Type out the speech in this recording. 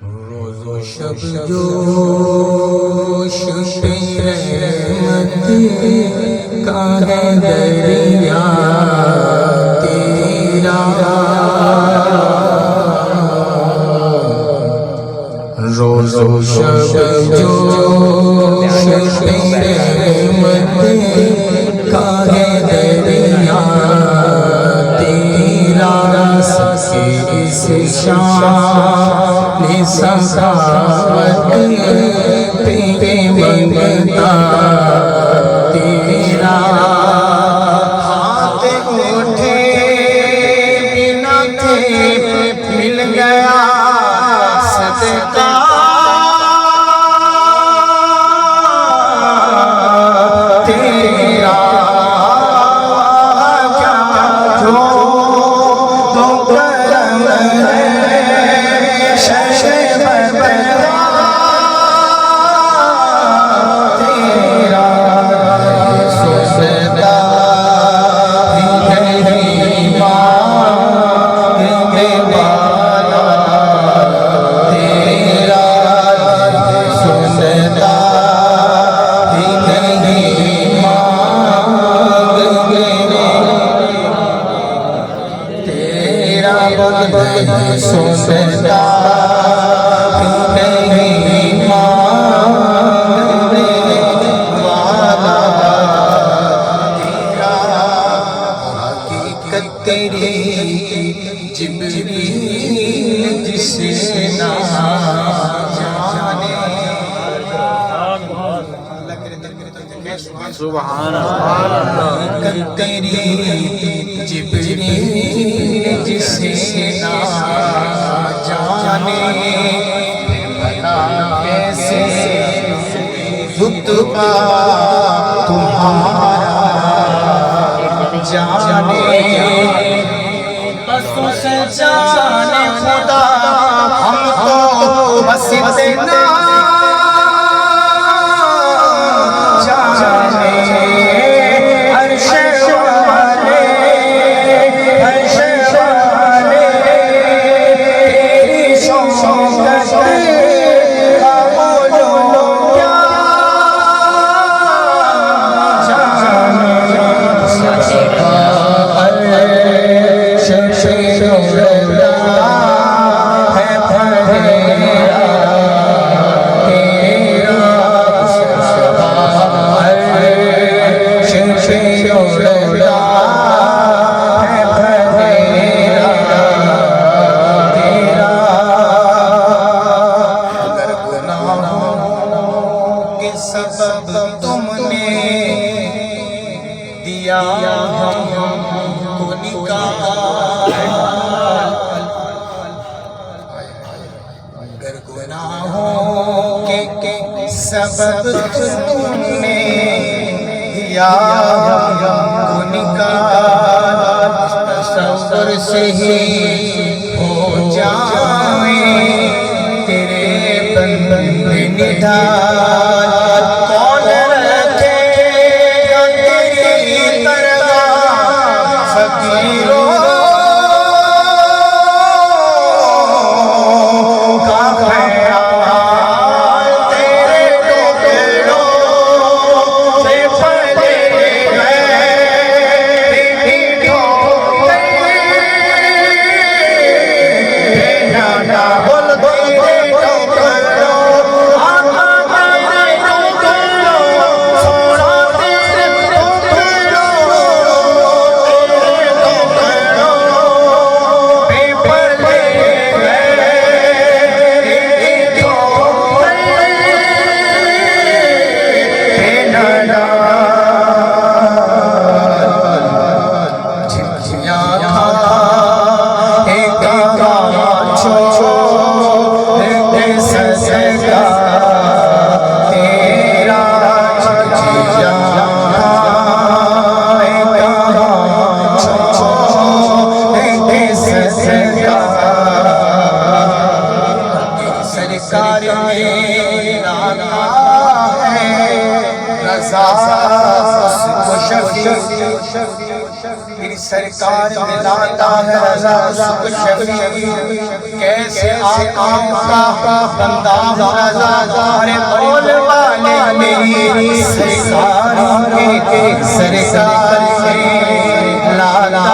रोज़ो शब जोश पे रहमत का है दरिया तेरा। रोज़ो शब जोश पे रहमत का है दरिया तेरा। सके इस शान सखावत पे मंगता तेरा। हाथ उठे बिना थे मिल गया सदका तेरा। जो तो करम है सोचता नहीं मांगने वाला तेरा। हकीकत तेरी जिब्रील जिसे ना जाने। सुभान अल्लाह। तेरी जिब्रील जिसे ना जाने भला कैसे रुतबा तुम्हारा जाने। बस उसे जाने खुदा हम तो बस इतना जाने। अर्श वाले अर्श वाले तेरी शौकत का बोलो क्या जाने। सचका अर्श शेरा है भरेरा तेरा। सचका अर्श शेरा है भरेरा तेरा। अगर गुनाहों के सबब तुमने दिया हमको निकाल। अगर गुनाहों के सबब तुमने दिया हमको निकाल। तसव्वुर से ही हो जाए तेरे बंदे निधान। कौन रखेगा तेरी तरह फकीरों का ख्याल। तेरे टुकड़ों से फले हैं नाना बोल तेरे टुकड़ों सोना तेरे टुकड़ों पे फले हैं नाना। सरकार मेरा है रज़ा उसको शफ़ी। मेरी सरकार मिलाता है रज़ा उसको शफ़ी। कैसे आकाओं का बंदा रजा अरे बोल वाले मेरी सरकार के सरकार लाला